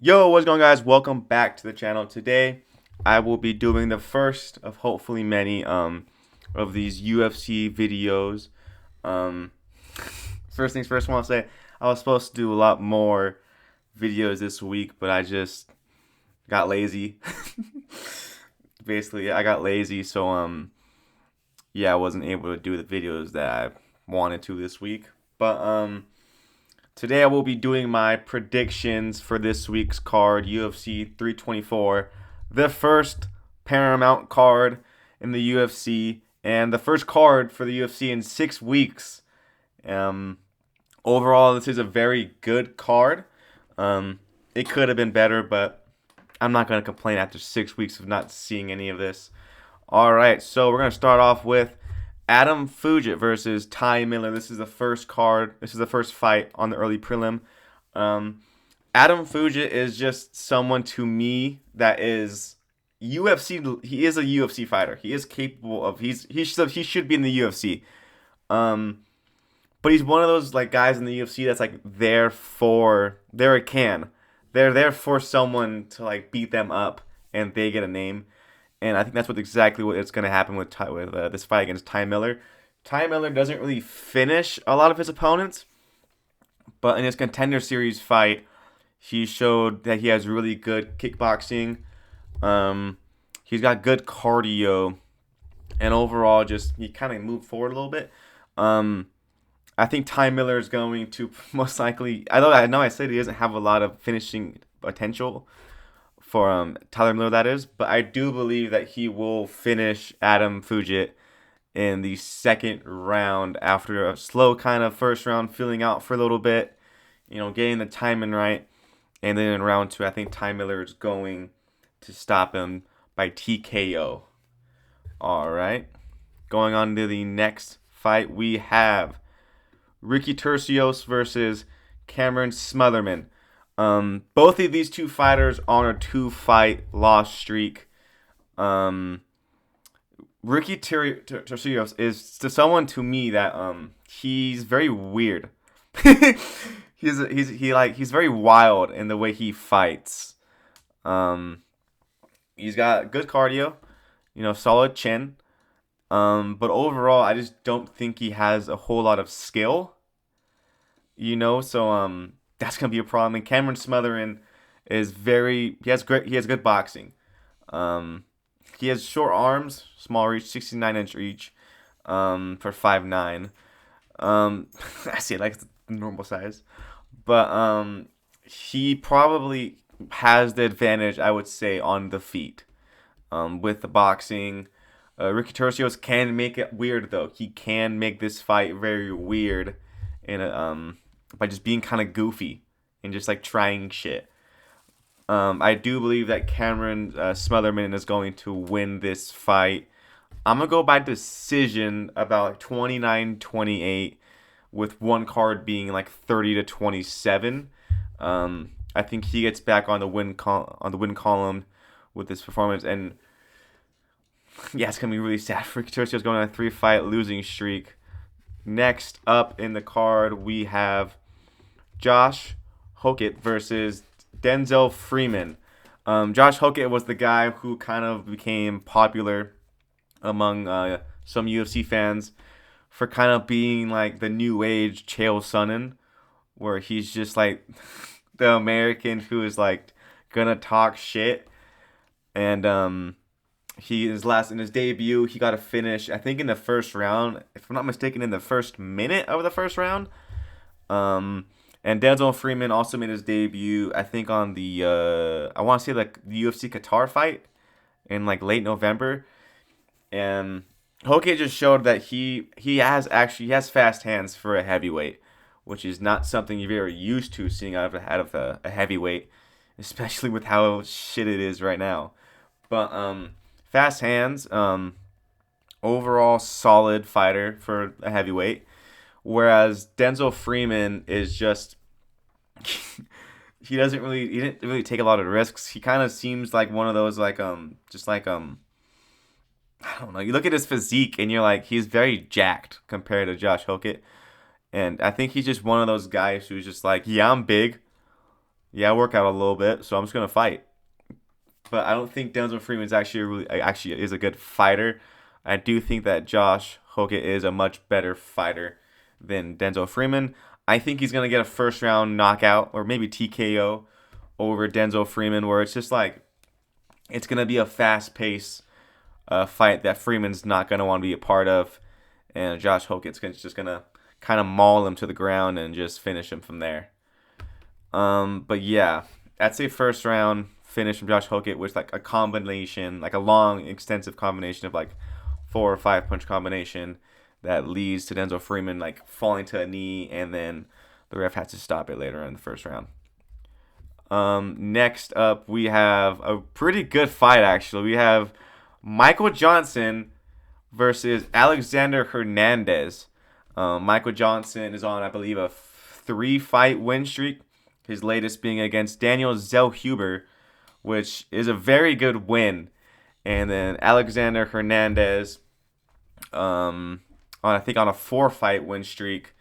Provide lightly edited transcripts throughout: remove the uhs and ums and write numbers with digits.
Yo, what's going on, guys? Welcome back to the channel. Today I will be doing the first of hopefully many of these UFC videos. Um First things first, I want to say I was supposed to do a lot more videos this week, but I just got lazy. Basically, I got lazy, so yeah, I wasn't able to do the videos that I wanted to this week. But today I will be doing my predictions for this week's card, UFC 324, the first Paramount card in the UFC, and the first card for the UFC in 6 weeks. Um, Overall, this is a very good card. It could have been better, but I'm not going to complain after 6 weeks of not seeing any of this. All right, so we're going to start off with Adam Fugit versus Ty Miller. This is the first card. This is the first fight on the early prelim. Um, Adam Fugit is just someone to me that is UFC. He is a UFC fighter. He is capable of. He should be in the UFC. Um, but he's one of those like guys in the UFC that's like they're a can. They're there for someone to like beat them up and they get a name. And I think that's exactly what it's going to happen with this fight against Ty Miller. Ty Miller doesn't really finish a lot of his opponents, but in his contender series fight, he showed that he has really good kickboxing. He's got good cardio, and overall, just he kind of moved forward a little bit. Um, I think Ty Miller is going to most likely. I know I said he doesn't have a lot of finishing potential for Tyler Miller, that is, but I do believe that he will finish Adam Fugit in the second round after a slow kind of first round, feeling out for a little bit, getting the timing right, and then in round two, I think Ty Miller is going to stop him by TKO. All right, going on to the next fight, we have Ricky Turcios versus Cameron Smotherman. Both of these two fighters on a 2-fight loss streak. Ricky Turcios is to someone to me that he's very weird. He's very wild in the way he fights. Um, he's got good cardio, solid chin. But overall, I just don't think he has a whole lot of skill. So that's gonna be a problem. And Cameron Smothering he has good boxing. Um, he has short arms, small reach, 69-inch reach, for 5'9". I see it like it's normal size, but he probably has the advantage, I would say, on the feet. With the boxing, Ricky Turcios can make it weird though. He can make this fight very weird, by just being kind of goofy and just like trying shit. I do believe that Cameron Smotherman is going to win this fight. I'm going to go by decision about 29-28, with one card being like 30-27. I think he gets back on the win column with this performance, and yeah, it's gonna be really sad for Turcio's going on a 3-fight losing streak. Next up in the card, we have Josh Hokett versus Denzel Freeman. Josh Hokett was the guy who kind of became popular among some UFC fans for kind of being like the new age Chael Sonnen, where he's just like the American who is like gonna talk shit. And in his debut, he got a finish, I think, in the first round, if I'm not mistaken, in the first minute of the first round. And Denzel Freeman also made his debut, I think, on the I want to say like the UFC Qatar fight in like late November. And Hoke just showed that he has fast hands for a heavyweight, which is not something you're very used to seeing out of a heavyweight, especially with how shit it is right now. But fast hands, overall solid fighter for a heavyweight. Whereas Denzel Freeman is just he didn't really take a lot of risks. He kind of seems like one of those like just like I don't know. You look at his physique and you're like, he's very jacked compared to Josh Hokett. And I think he's just one of those guys who's just like, yeah, I'm big, Yeah, I work out a little bit, so I'm just gonna fight. But I don't think Denzel Freeman's actually is a good fighter. I do think that Josh Hockett is a much better fighter than Denzel Freeman. I think he's gonna get a first round knockout or maybe TKO over Denzel Freeman, where it's just like it's gonna be a fast pace fight that Freeman's not gonna want to be a part of, and Josh Hockett's just gonna kind of maul him to the ground and just finish him from there. But yeah, I'd say first round finish from Josh Hokett with like a combination, like a long, extensive combination of like 4 or 5 punch combination that leads to Denzel Freeman like falling to a knee, and then the ref has to stop it later in the first round. Next up, we have a pretty good fight actually. We have Michael Johnson versus Alexander Hernandez. Michael Johnson is on, I believe, a 3-fight win streak. His latest being against Daniel Zellhuber, which is a very good win. And then Alexander Hernandez, I think on a 4-fight win streak.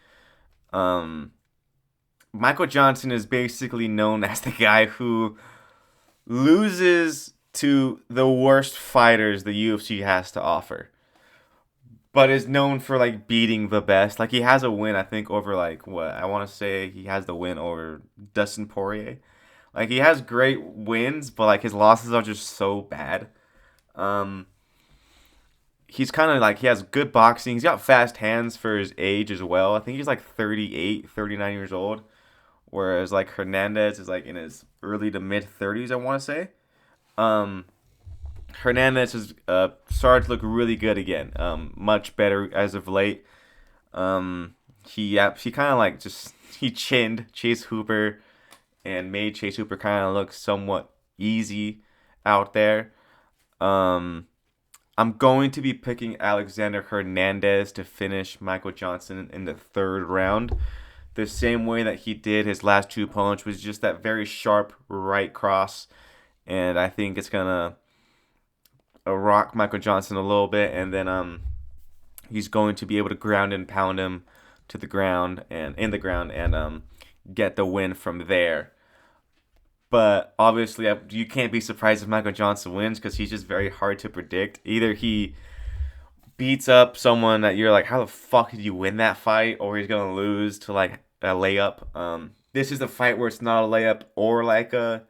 Michael Johnson is basically known as the guy who loses to the worst fighters the UFC has to offer, but is known for like beating the best. Like he has a win, I think, over like what I want to say he has the win over Dustin Poirier. Like he has great wins, but like his losses are just so bad. Um, he's kind of like he has good boxing. He's got fast hands for his age as well. I think he's like 38, 39 years old, whereas like Hernandez is like in his early to mid 30s, I want to say. Um, Hernandez has started to look really good again. Much better as of late. He kind of like just he chinned Chase Hooper and made Chase Hooper kind of look somewhat easy out there. I'm going to be picking Alexander Hernandez to finish Michael Johnson in the third round. The same way that he did his last 2 opponents, was just that very sharp right cross. And I think it's going to rock Michael Johnson a little bit. And then he's going to be able to ground and pound him to the ground and in the ground and get the win from there. But obviously, you can't be surprised if Michael Johnson wins because he's just very hard to predict. Either he beats up someone that you're like, how the fuck did you win that fight? Or he's going to lose to like a layup. This is the fight where it's not a layup or like a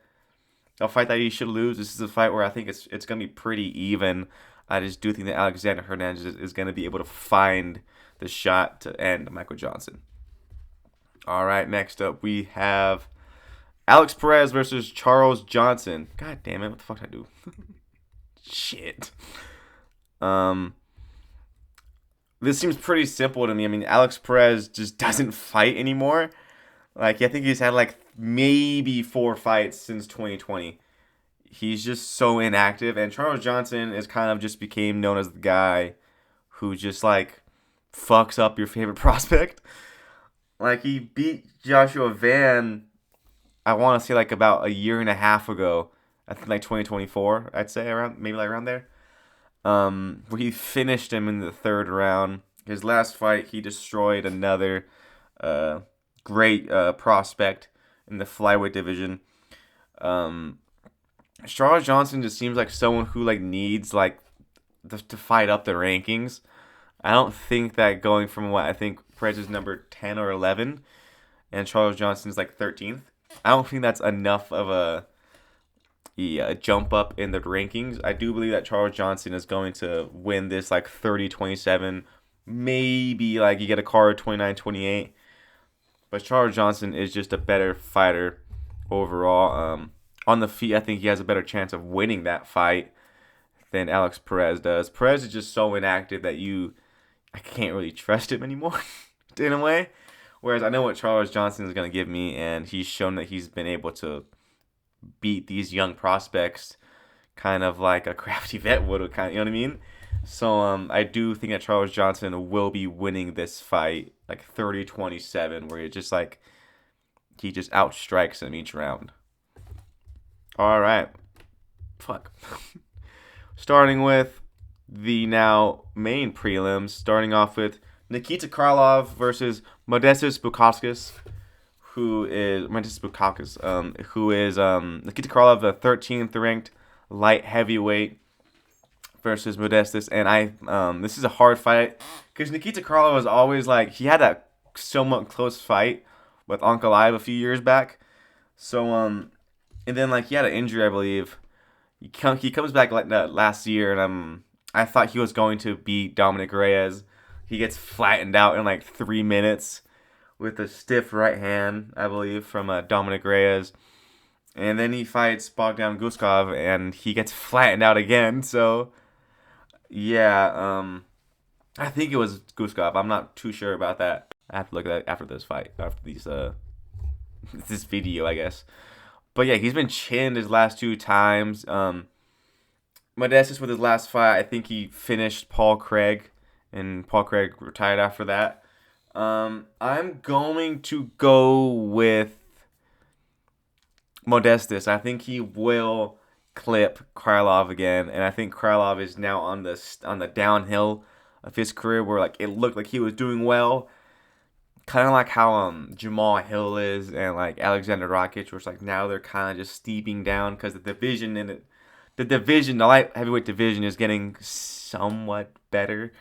fight that he should lose. This is a fight where I think it's going to be pretty even. I just do think that Alexander Hernandez is going to be able to find the shot to end Michael Johnson. All right, next up we have Alex Perez versus Charles Johnson. God damn it, what the fuck did I do? Shit. This seems pretty simple to me. I mean, Alex Perez just doesn't fight anymore. Like, I think he's had like maybe 4 fights since 2020. He's just so inactive. And Charles Johnson is kind of just became known as the guy who just like fucks up your favorite prospect. Like, he beat Joshua Van, I want to say like about a year and a half ago. I think like 2024, I'd say maybe like around there. Where he finished him in the third round. His last fight, he destroyed another great prospect in the flyweight division. Charles Johnson just seems like someone who like needs like to fight up the rankings. I don't think that going from what I think Perez is number 10 or 11 and Charles Johnson is like 13th. I don't think that's enough of a jump up in the rankings. I do believe that Charles Johnson is going to win this like 30-27. Maybe like you get a card 29-28. But Charles Johnson is just a better fighter overall. On the feet, I think he has a better chance of winning that fight than Alex Perez does. Perez is just so inactive that I can't really trust him anymore in a way. Whereas I know what Charles Johnson is going to give me, and he's shown that he's been able to beat these young prospects kind of like a crafty vet would, you know what I mean? So I do think that Charles Johnson will be winning this fight like 30-27, where it's just like he just outstrikes him each round. All right. Fuck. Starting with the now main prelims, starting off with Nikita Krylov versus Modestas Bukauskas, Mantis Bukauskas, who is Nikita Krylov, the 13th ranked light heavyweight, versus Modestas. And this is a hard fight because Nikita Krylov was always like, he had a somewhat close fight with Ankalaev a few years back. So and then like he had an injury, I believe. He comes back like last year, and I thought he was going to beat Dominic Reyes. He gets flattened out in like 3 minutes with a stiff right hand, I believe, from Dominic Reyes. And then he fights Bogdan Guskov, and he gets flattened out again. So, yeah, I think it was Guskov. I'm not too sure about that. I have to look at that after this fight, after this video, I guess. But yeah, he's been chinned his last 2 times. Modestas with his last fight, I think he finished Paul Craig, and Paul Craig retired after that. I'm going to go with Modestas. I think he will clip Krylov again, and I think Krylov is now on the downhill of his career, where like it looked like he was doing well, kind of like how Jamal Hill is, and like Alexander Rakic, where it's like now they're kind of just steeping down because the light heavyweight division is getting somewhat better.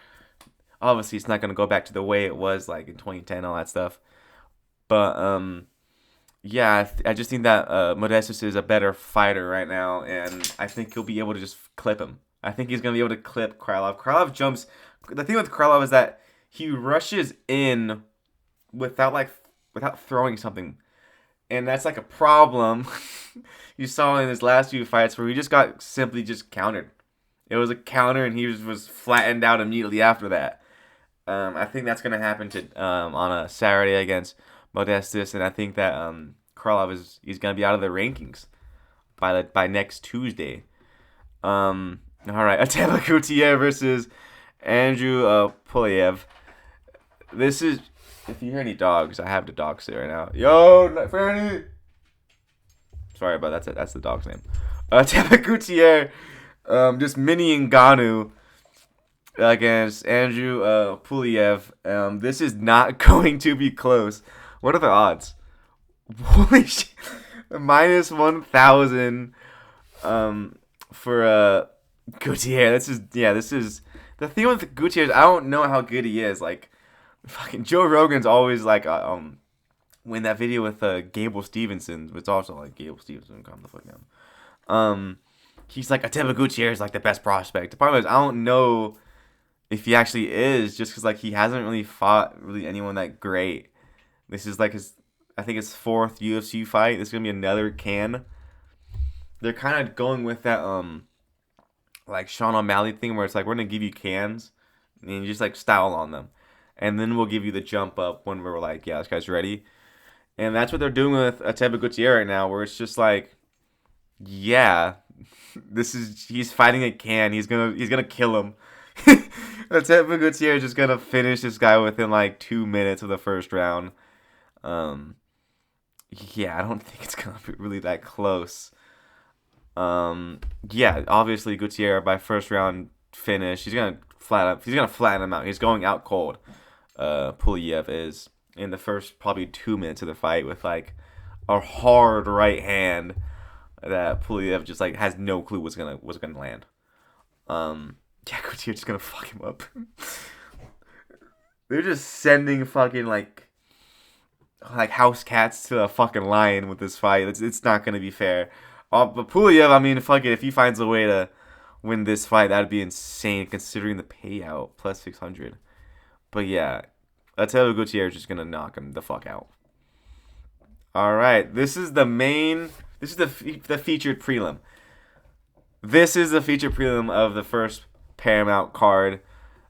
Obviously, it's not going to go back to the way it was like in 2010, all that stuff. But yeah, I just think that Modestas is a better fighter right now, and I think he'll be able to just clip him. I think he's going to be able to clip Krylov. Krylov jumps. The thing with Krylov is that he rushes in without throwing something, and that's like a problem. You saw in his last few fights where he just got simply just countered. It was a counter, and he was flattened out immediately after that. I think that's going to happen on a Saturday against Modestas, and I think that Krylov is going to be out of the rankings by next Tuesday. All right, Ateba Gutierrez versus Andrew Poliev. This is, if you hear any dogs, I have the dog sit right now. Yo, Fernie. Sorry about that. That's the dog's name. Ateba Gutierrez, just mini Ngannou against Andrew Poliev. This is not going to be close. What are the odds? Holy shit. Minus 1,000 for Gutierrez. This is the thing with Gutierrez. I don't know how good he is. Like, fucking Joe Rogan's always like when that video with Gable Stevenson, it's also like Gable Stevenson, calm the fuck down. He's like, Ateba Gutierrez is like the best prospect. The problem is I don't know if he actually is, just because like he hasn't really fought really anyone that great. This is like I think his 4th UFC fight. This is gonna be another can. They're kind of going with that like Sean O'Malley thing, where it's like, we're gonna give you cans and you just like style on them, and then we'll give you the jump up when we're like, yeah, this guy's ready. And that's what they're doing with Ateba Gutierrez right now, where it's just like, yeah, he's fighting a can. He's gonna kill him. Ateba Gutierrez is just gonna finish this guy within like 2 minutes of the first round. Yeah, I don't think it's gonna be really that close. Yeah, obviously Gutierrez by first round finish. He's gonna flatten him out. He's going out cold. Poliev is in the first probably 2 minutes of the fight with like a hard right hand that Poliev just like has no clue what's gonna land. Yeah, Gutierrez just gonna fuck him up. They're just sending fucking like house cats to a fucking lion with this fight. It's not gonna be fair. But Poliev, I mean, fuck it. If he finds a way to win this fight, that'd be insane considering the payout plus 600. But yeah, Ateba Gutierrez is just gonna knock him the fuck out. All right, this is the featured prelim. This is the featured prelim of the first Paramount card.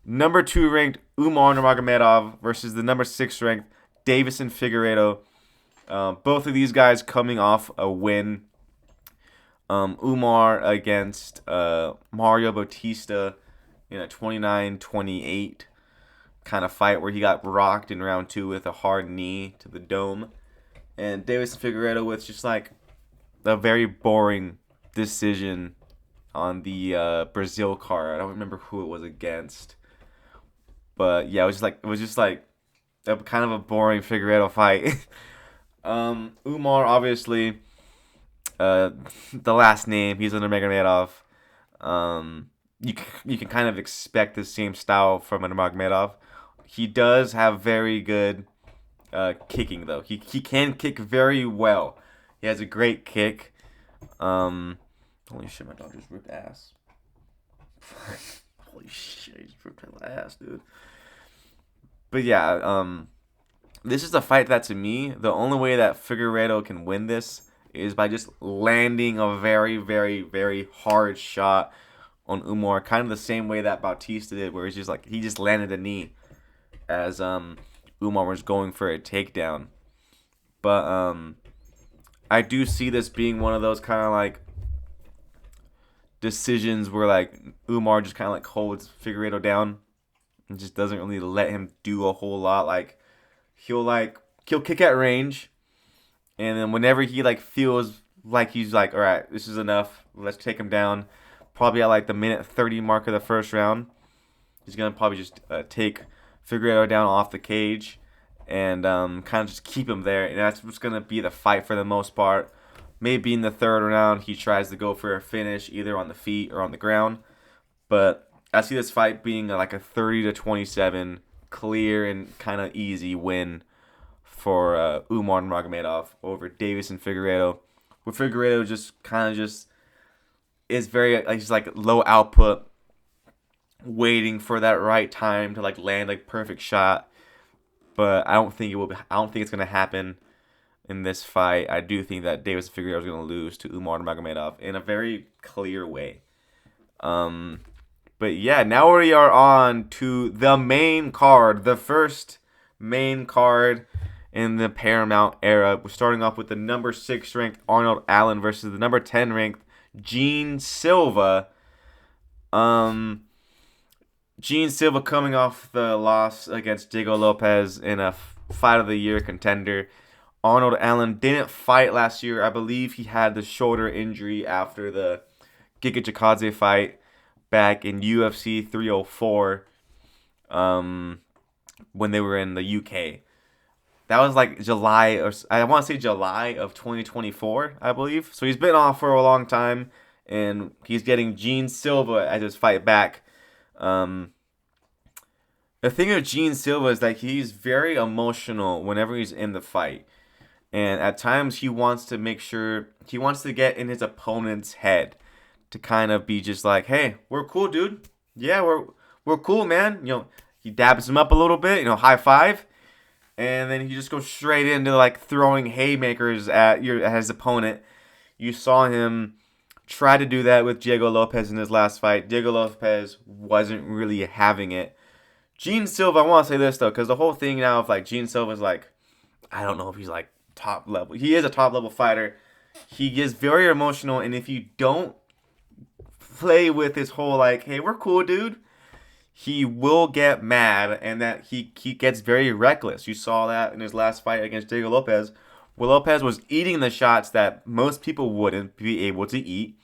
Number 2 ranked Umar Nurmagomedov versus the number 6 ranked Davison Figueiredo. Both of these guys coming off a win. Umar against Mario Bautista in a 29-28 kind of fight where he got rocked in round 2 with a hard knee to the dome. And Davison Figueiredo with just like a very boring decision on the Brazil card. I don't remember who it was against. But yeah, it was just like a kind of a boring Figueiredo fight. Umar, obviously, uh, the last name, he's under Magomedov. You can kind of expect the same style from an Magomedov. He does have very good kicking though. He can kick very well. He has a great kick. Holy shit, my dog just ripped ass. Holy shit, he just ripped my ass, dude. But yeah, this is a fight that to me, the only way that Figueiredo can win this is by just landing a very, very, very hard shot on Umar, kind of the same way that Bautista did, where he just landed a knee as Umar was going for a takedown. But I do see this being one of those kind of like decisions where like Umar just kind of like holds Figueiredo down and just doesn't really let him do a whole lot. Like he'll kick at range, and then whenever he like feels like he's like, all right, this is enough, let's take him down. Probably at like the minute 30 mark of the first round, he's gonna probably just take Figueiredo down off the cage and kind of just keep him there. And that's what's gonna be the fight for the most part. Maybe in the third round he tries to go for a finish either on the feet or on the ground. But I see this fight being like a 30-27 clear and kind of easy win for Umar Nurmagomedov over Davis and Figueiredo. With Figueiredo just kind of just is very like just like low output, waiting for that right time to like land like perfect shot. But I don't think it will be, I don't think it's gonna happen in this fight. I do think that Davis and Figueiredo is gonna lose to Umar Nurmagomedov in a very clear way. But yeah, now we are on to the main card, the first main card in the Paramount era. We're starting off with the number 6 ranked Arnold Allen versus the number 10 ranked Gene Silva. Gene Silva coming off the loss against Diego Lopez in a fight of the year contender. Arnold Allen didn't fight last year. I believe he had the shoulder injury after the Giga Chikadze fight back in UFC 304 when they were in the UK. That was like July, or I want to say July of 2024, I believe. So he's been off for a long time, and he's getting Gene Silva as his fight back. The thing with Gene Silva is that he's very emotional whenever he's in the fight. And at times he wants to make sure, he wants to get in his opponent's head to kind of be just like, hey, we're cool, dude. Yeah, we're cool, man. You know, he dabs him up a little bit, high five. And then he just goes straight into like throwing haymakers at his opponent. You saw him try to do that with Diego Lopez in his last fight. Diego Lopez wasn't really having it. Gene Silva, I want to say this though, because the whole thing now of like Gene Silva's like, I don't know if he's like top level. He is a top level fighter. He gets very emotional, and if you don't play with his whole like, hey, we're cool, dude, he will get mad, and that he gets very reckless. You saw that in his last fight against Diego Lopez, where Lopez was eating the shots that most people wouldn't be able to eat.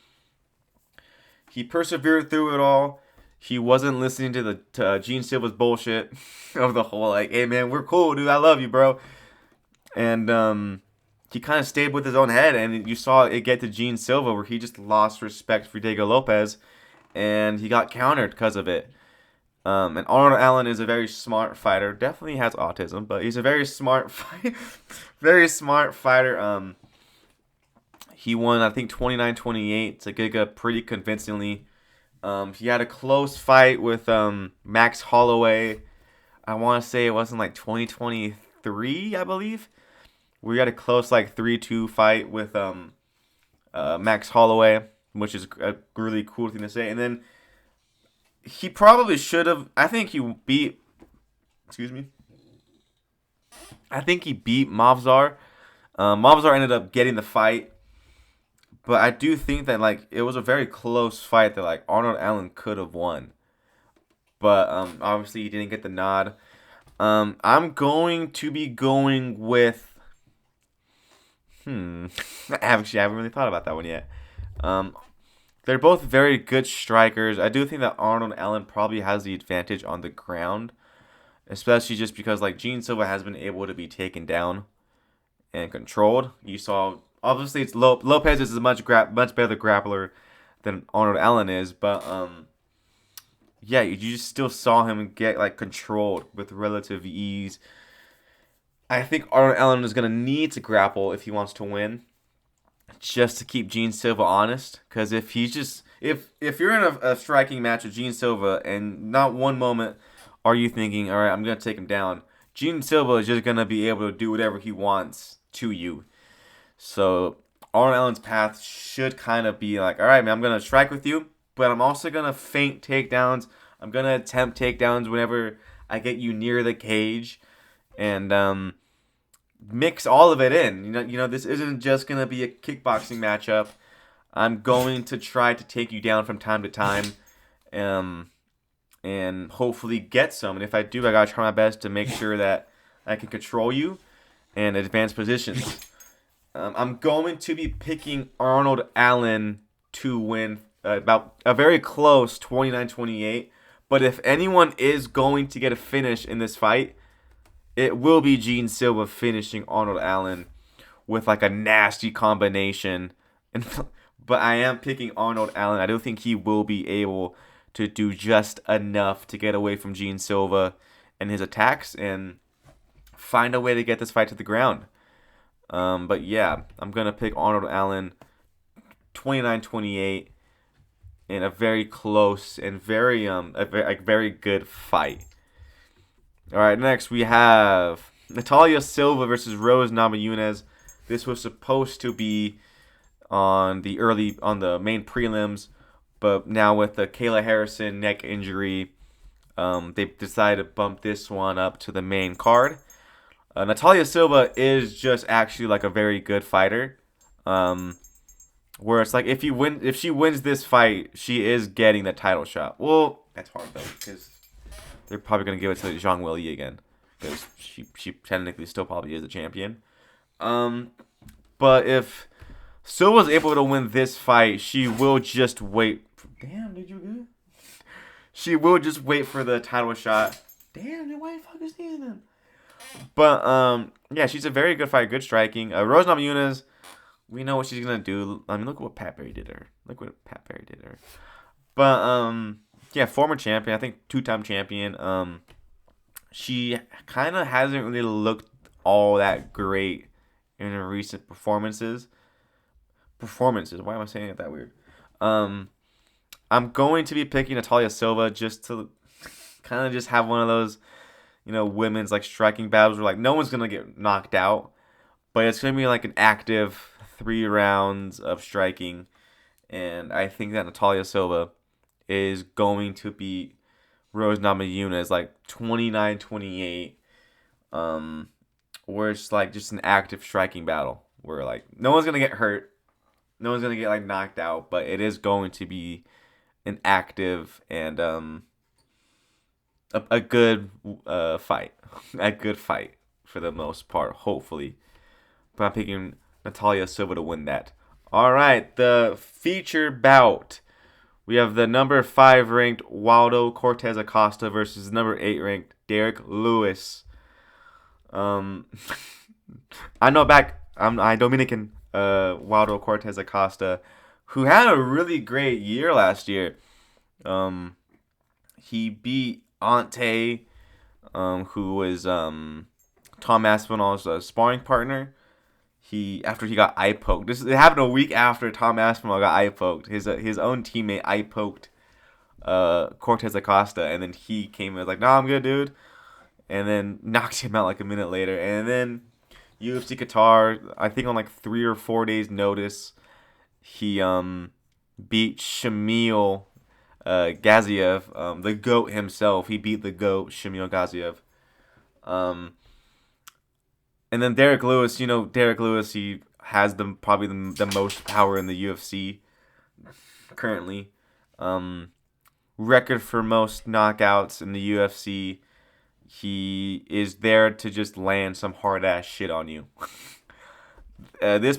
He persevered through it all. He wasn't listening to Gene Silva's bullshit of the whole like, hey man, we're cool, dude, I love you, bro. And he kind of stayed with his own head, and you saw it get to Gene Silva where he just lost respect for Diego Lopez, and he got countered because of it. And Arnold Allen is a very smart fighter. Definitely has autism, but he's a very smart very smart fighter. He won, I think, 29-28 to Giga pretty convincingly. He had a close fight with Max Holloway. I want to say it wasn't like 2023, I believe. We had a close like 3-2 fight with Max Holloway, which is a really cool thing to say. And then he probably should have. I think he beat. Excuse me. I think he beat Movsar. Movsar ended up getting the fight, but I do think that like it was a very close fight that like Arnold Allen could have won, but obviously he didn't get the nod. I'm going to be going with. Actually, I haven't really thought about that one yet. They're both very good strikers. I do think that Arnold Allen probably has the advantage on the ground, especially just because like Gene Silva has been able to be taken down, and controlled. You saw obviously it's Lopez is a much better grappler than Arnold Allen is, but yeah, you just still saw him get like controlled with relative ease. I think Arnold Allen is gonna need to grapple if he wants to win, just to keep Gene Silva honest. Because if he's just if you're in a striking match with Gene Silva and not one moment are you thinking, all right, I'm gonna take him down. Gene Silva is just gonna be able to do whatever he wants to you. So Arnold Allen's path should kind of be like, all right, man, I'm gonna strike with you, but I'm also gonna feint takedowns. I'm gonna attempt takedowns whenever I get you near the cage, and mix all of it in. This isn't just gonna be a kickboxing matchup. I'm going to try to take you down from time to time, and hopefully get some. And if I do, I gotta try my best to make sure that I can control you and advance positions. I'm going to be picking Arnold Allen to win about a very close 29-28. But if anyone is going to get a finish in this fight, it will be Gene Silva finishing Arnold Allen with like a nasty combination. But I am picking Arnold Allen. I don't think he will be able to do just enough to get away from Gene Silva and his attacks and find a way to get this fight to the ground. But yeah, I'm going to pick Arnold Allen 29-28 in a very close and very good fight. All right, next we have Natalia Silva versus Rose Namajunas. This was supposed to be on the main prelims, but now with the Kayla Harrison neck injury, they decided to bump this one up to the main card. Natalia Silva is just actually like a very good fighter. Where it's like if she wins this fight, she is getting the title shot. Well, that's hard though because they're probably gonna give it to Zhang Weili again because she technically still probably is the champion. But if Silva's able to win this fight, she will just wait. Damn, did you good? She will just wait for the title shot. Damn, then why the fuck is he then? But yeah, she's a very good fighter, good striking. Rose Namajunas, we know what she's gonna do. I mean, look what Pat Barry did to her. But yeah, former champion. I think 2-time champion. She kind of hasn't really looked all that great in her recent performances. Why am I saying it that weird? I'm going to be picking Natalia Silva just to kind of just have one of those, women's like striking battles where like no one's gonna get knocked out, but it's gonna be like an active 3 rounds of striking, and I think that Natalia Silva is going to beat Rose Namajunas like 29-28, where it's like just an active striking battle where like no one's gonna get hurt, no one's gonna get like knocked out, but it is going to be an active and a good fight, a good fight for the most part, hopefully. But I'm picking Natalia Silva to win that. All right, the feature bout. We have the number 5 ranked Waldo Cortez Acosta versus number 8 ranked Derek Lewis. I know Dominican Waldo Cortez Acosta, who had a really great year last year. He beat Ante, who was Tom Aspinall's sparring partner. After he got eye poked. It happened a week after Tom Aspinall got eye poked. His own teammate eye poked Cortez Acosta, and then he came and was like, "Nah, I'm good, dude," and then knocked him out like a minute later. And then UFC Qatar, I think on like 3 or 4 days notice, he beat Shamil Gaziev, the GOAT himself. He beat the GOAT, Shamil Gaziev. And then Derek Lewis, he has probably the most power in the UFC currently. Record for most knockouts in the UFC. He is there to just land some hard ass shit on you. This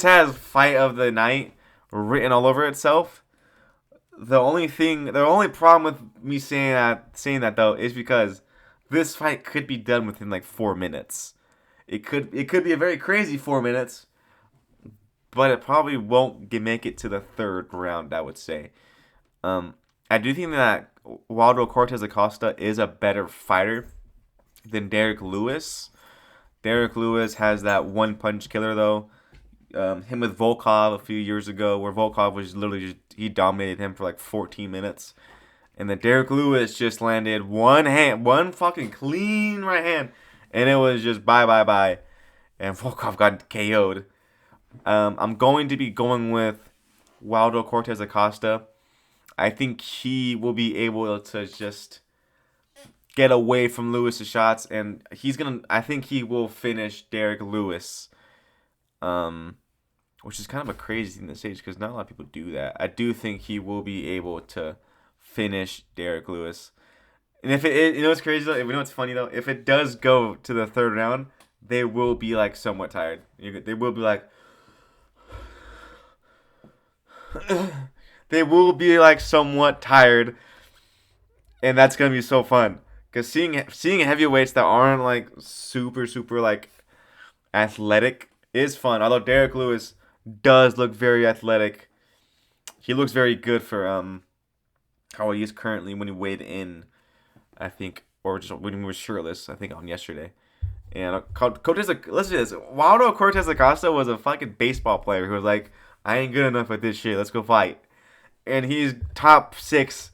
has fight of the night written all over itself. The only problem with me saying that though is because this fight could be done within like 4 minutes. It could be a very crazy 4 minutes, but it probably won't make it to the third round. I would say. Um, I do think that Waldo Cortez Acosta is a better fighter than Derek Lewis. Derek Lewis has that one punch killer though. Him with Volkov a few years ago, where Volkov was literally he dominated him for like 14 minutes, and then Derek Lewis just landed one fucking clean right hand, and it was just bye bye bye, and Volkov got KO'd. I'm going to be going with Waldo Cortez Acosta. I think he will be able to just get away from Lewis's shots, and I think he will finish Derek Lewis. Which is kind of a crazy thing to say because not a lot of people do that. I do think he will be able to finish Derek Lewis. And if what's crazy though? You know what's funny though? If it does go to the third round, they will be like somewhat tired. They will be like, somewhat tired, and that's gonna be so fun. Cause seeing heavyweights that aren't like super like athletic is fun. Although Derek Lewis does look very athletic. He looks very good for how he is currently when he weighed in, I think, or just when he was shirtless, I think on yesterday. And let's do this. Waldo Cortez Acosta was a fucking baseball player who was like, I ain't good enough at this shit. Let's go fight. And he's top 6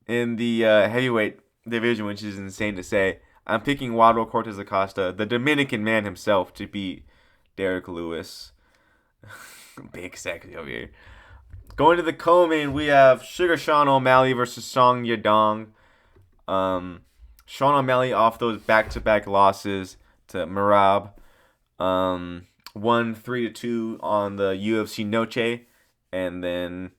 in the heavyweight division, which is insane to say. I'm picking Waldo Cortez Acosta, the Dominican man himself, to beat Derek Lewis. Big sexy over here. Going to the co-main, we have Sugar Sean O'Malley versus Song Yadong. Sean O'Malley off those back-to-back losses to Merab. Won 3-2 on the UFC Noche. And then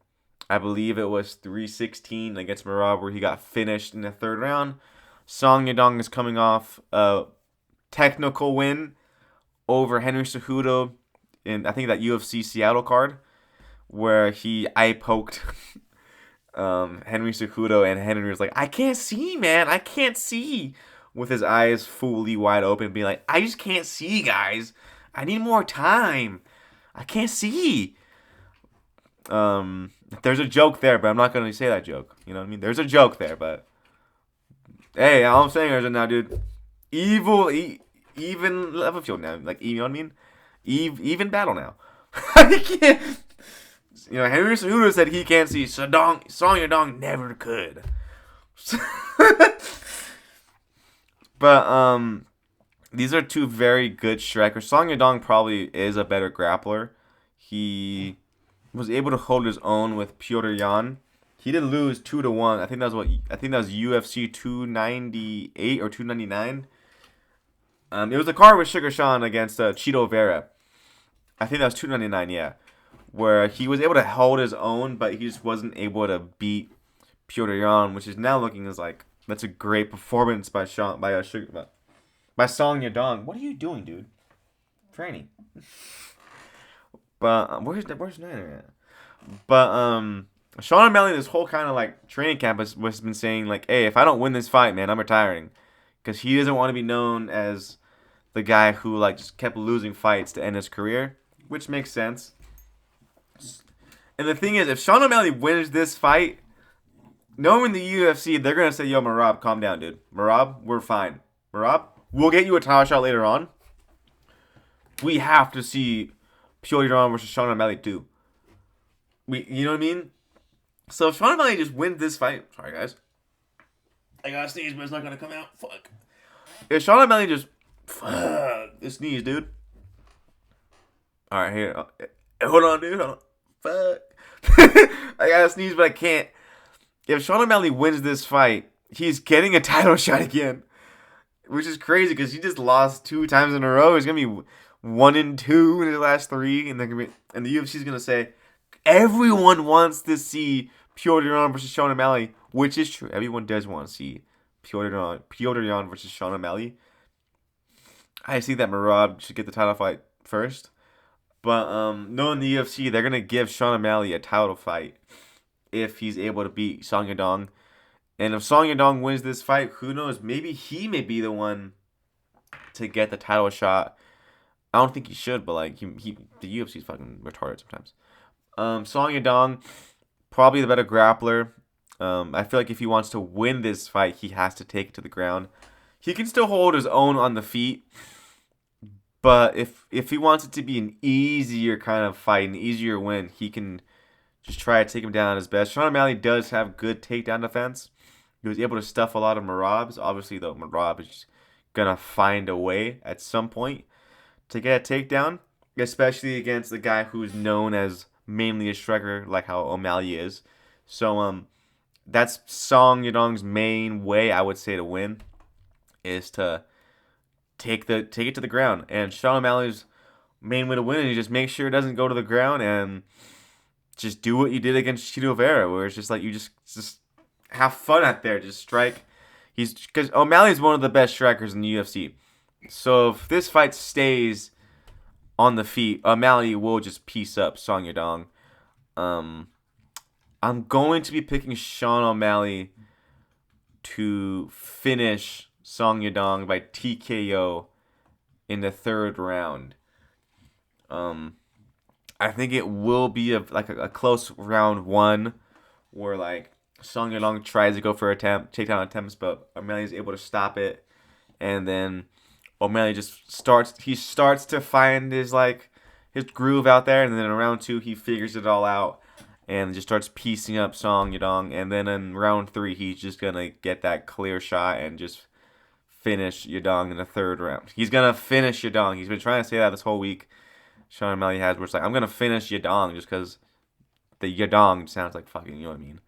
I believe it was 3-16 against Merab where he got finished in the third round. Song Yadong is coming off a technical win over Henry Cejudo in, I think, that UFC Seattle card where he eye poked Henry Cejudo, and Henry was like, I can't see, man. I can't see. With his eyes fully wide open, being like, I just can't see, guys. I need more time. I can't see. There's a joke there, but I'm not going to say that joke. You know what I mean? There's a joke there, but hey, all I'm saying is now, dude, even level field now. Like, you know what I mean? Even battle now. I can't. You know, Henry Cejudo said he can't see. Song Yadong never could. But these are two very good strikers. Song Yadong probably is a better grappler. He was able to hold his own with Piotr Jan. He did lose 2-1. I think that was UFC 298 or 299. It was a card with Sugar Sean against Chito Vera. I think that was 299, yeah. Where he was able to hold his own, but he just wasn't able to beat Piotr Jan, which is now looking as like that's a great performance by Song Yadong. What are you doing, dude? Training. But where's Niner at? But Sean O'Malley, this whole kind of like training camp has been saying like, hey, if I don't win this fight, man, I'm retiring, because he doesn't want to be known as the guy who like just kept losing fights to end his career, which makes sense. And the thing is, if Sean O'Malley wins this fight, knowing the UFC, they're going to say, yo, Merab, calm down, dude. Merab, we're fine. Merab, we'll get you a title shot later on. We have to see Piotr Jan versus Sean O'Malley too. You know what I mean? So if Sean O'Malley just wins this fight, sorry guys, I gotta sneeze, but it's not gonna come out. Fuck. If Sean O'Malley just sneeze, dude. All right, here. Hold on, dude. Hold on. Fuck. I gotta sneeze, but I can't. If Sean O'Malley wins this fight, he's getting a title shot again, which is crazy because he just lost 2 times in a row. He's gonna be 1-2 in his last 3, and the UFC's gonna say everyone wants to see Piotr Jan versus Sean O'Malley, which is true. Everyone does want to see Piotr Jan versus Sean O'Malley. I see that Merab should get the title fight first. But knowing the UFC, they're going to give Sean O'Malley a title fight if he's able to beat Song Yadong. And if Song Yadong wins this fight, who knows? Maybe he may be the one to get the title shot. I don't think he should, but like the UFC's fucking retarded sometimes. Song Yadong, probably the better grappler. I feel like if he wants to win this fight, he has to take it to the ground. He can still hold his own on the feet, but if he wants it to be an easier kind of fight, an easier win, he can just try to take him down at his best. Sean O'Malley does have good takedown defense. He was able to stuff a lot of Marabs. Obviously, though, Marab is gonna find a way at some point to get a takedown, especially against a guy who's known as mainly a striker, like how O'Malley is. So that's Song Yadong's main way, I would say, to win is to take it to the ground. And Sean O'Malley's main way to win is just make sure it doesn't go to the ground and just do what you did against Chito Vera, where it's just like you just have fun out there, just strike. He's because O'Malley's one of the best strikers in the UFC. So if this fight stays on the feet, O'Malley will just piece up Song Yadong. I'm going to be picking Sean O'Malley to finish Song Yadong by TKO in the third round. I think it will be a close round one where like Song Yadong tries to go for takedown attempts, but O'Malley is able to stop it, and then O'Malley just starts to find his groove out there, and then in round two he figures it all out and just starts piecing up Song Yadong, and then in round three he's just gonna get that clear shot and just finish Yadong in the third round. He's gonna finish Yadong. He's been trying to say that this whole week. Sean O'Malley has, where it's like, I'm gonna finish Yadong just because the Yadong sounds like fucking, you know what I mean.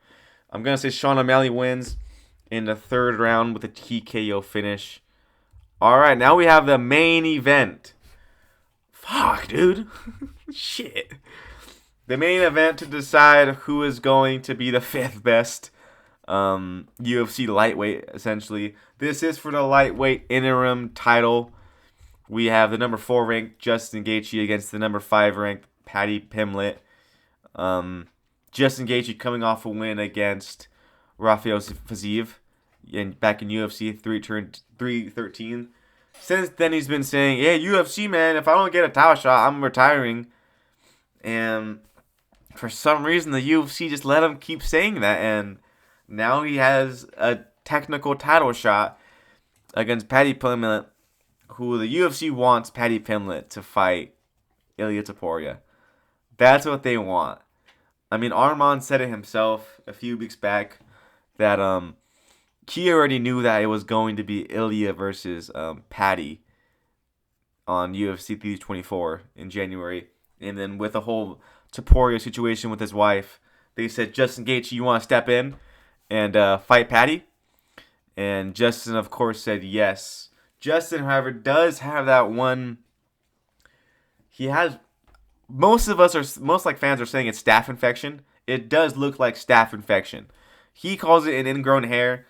I'm gonna say Sean O'Malley wins in the third round with a TKO finish. All right, now we have the main event. Fuck, dude. Shit. The main event to decide who is going to be the fifth best UFC lightweight, essentially. This is for the lightweight interim title. We have the number 4 ranked Justin Gaethje against the number 5 ranked Paddy Pimblett. Justin Gaethje coming off a win against Rafael Fiziev back in UFC 313. Since then, he's been saying, "Yeah, UFC, man, if I don't get a title shot, I'm retiring." And for some reason, the UFC just let him keep saying that, and now he has a technical title shot against Paddy Pimblett, who the UFC wants Paddy Pimblett to fight Ilia Topuria. That's what they want. I mean, Arman said it himself a few weeks back that he already knew that it was going to be Ilia versus Paddy on UFC 324 in January. And then with the whole Topuria situation with his wife, they said, Justin Gaethje, you want to step in and fight Paddy? And Justin, of course, said yes. Justin, however, does have that one. He has. Most fans are saying it's staph infection. It does look like staph infection. He calls it an ingrown hair.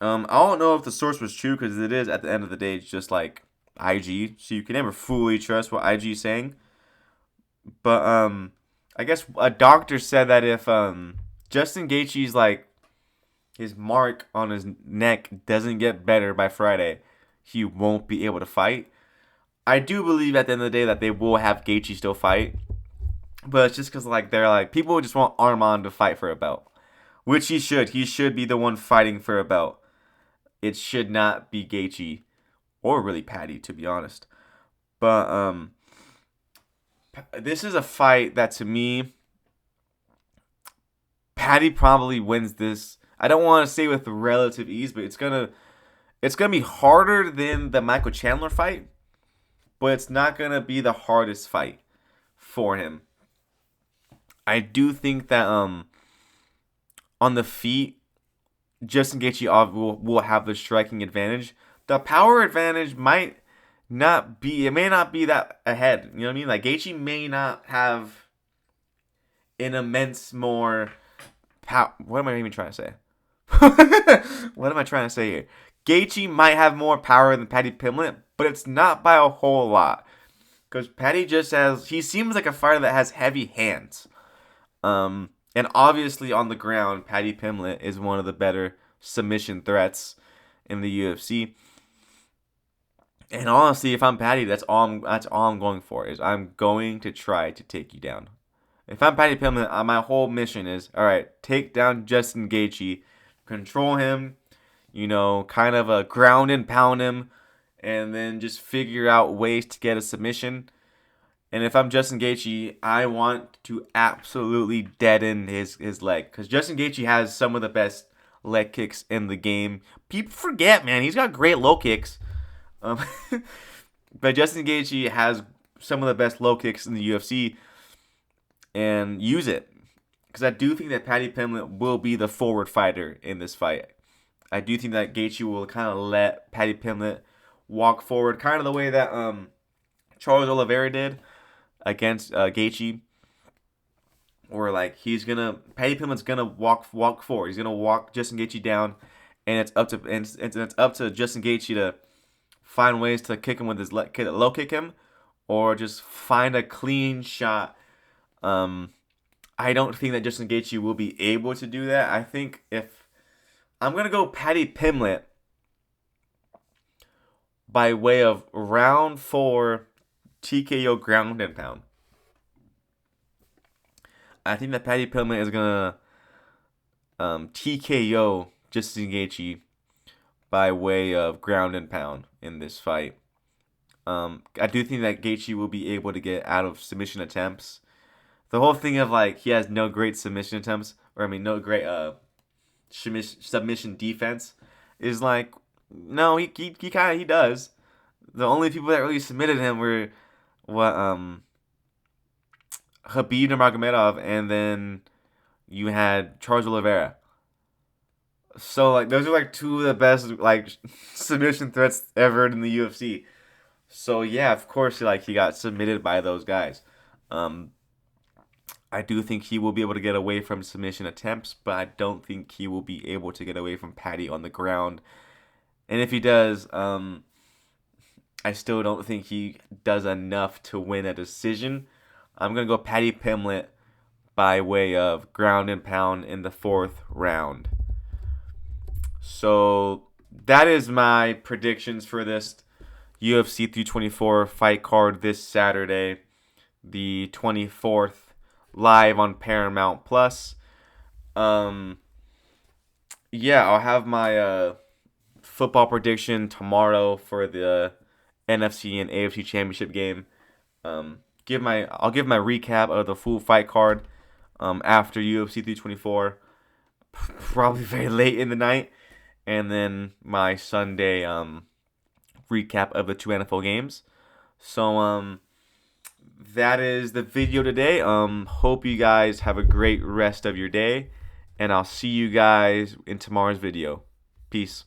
I don't know if the source was true because it is at the end of the day just like IG, so you can never fully trust what IG is saying. But I guess a doctor said that if Justin Gaethje's his mark on his neck doesn't get better by Friday, he won't be able to fight. I do believe at the end of the day that they will have Gaethje still fight, but it's just because they're people just want Arman to fight for a belt, which he should. He should be the one fighting for a belt. It should not be Gaethje, or really Paddy, to be honest. But this is a fight that to me, Paddy probably wins this. I don't want to say with relative ease, but it's gonna be harder than the Michael Chandler fight. But it's not going to be the hardest fight for him. I do think that on the feet, Justin Gaethje will have the striking advantage. The power advantage might not be, it may not be that ahead. You know what I mean? Like Gaethje may not have an immense more power. What am I even trying to say? What am I trying to say here? Gaethje might have more power than Paddy Pimblett, but it's not by a whole lot. Because Paddy he seems like a fighter that has heavy hands. And obviously on the ground, Paddy Pimblett is one of the better submission threats in the UFC. And honestly, if I'm Patty, that's all I'm going for is I'm going to try to take you down. If I'm Patty Pillman, my whole mission is all right. Take down Justin Gaethje, control him, kind of ground and pound him, and then just figure out ways to get a submission. And if I'm Justin Gaethje, I want to absolutely deaden his leg because Justin Gaethje has some of the best leg kicks in the game. People forget, man, he's got great low kicks. Um, but Justin Gaethje has some of the best low kicks in the UFC, and use it because I do think that Paddy Pimblett will be the forward fighter in this fight. I do think that Gaethje will kind of let Paddy Pimblett walk forward, kind of the way that Charles Oliveira did against Gaethje, where like Paddy Pimblett's gonna walk forward. He's gonna walk Justin Gaethje down, and it's up to Justin Gaethje to find ways to kick him with his low kick him, or just find a clean shot. I don't think that Justin Gaethje will be able to do that. I think if I'm gonna go Paddy Pimblett by way of round 4 TKO ground and pound. I think that Paddy Pimblett is gonna TKO Justin Gaethje by way of ground and pound in this fight. I do think that Gaethje will be able to get out of submission attempts. The whole thing of like he has no great submission attempts, no great submission defense, is like no, he kind of does. The only people that really submitted him were Khabib Nurmagomedov, and then you had Charles Oliveira. So like those are like two of the best like submission threats ever in the UFC. So yeah, of course, like he got submitted by those guys. I do think he will be able to get away from submission attempts, but I don't think he will be able to get away from Paddy on the ground. And if he does, I still don't think he does enough to win a decision. I'm gonna go Paddy Pimblett by way of ground and pound in the 4th round. So that is my predictions for this UFC 324 fight card this Saturday, the 24th, live on Paramount Plus. Yeah, I'll have my football prediction tomorrow for the NFC and AFC Championship game. I'll give my recap of the full fight card after UFC 324, probably very late in the night, and then my Sunday recap of the 2 NFL games. So that is the video today. Hope you guys have a great rest of your day, and I'll see you guys in tomorrow's video. Peace.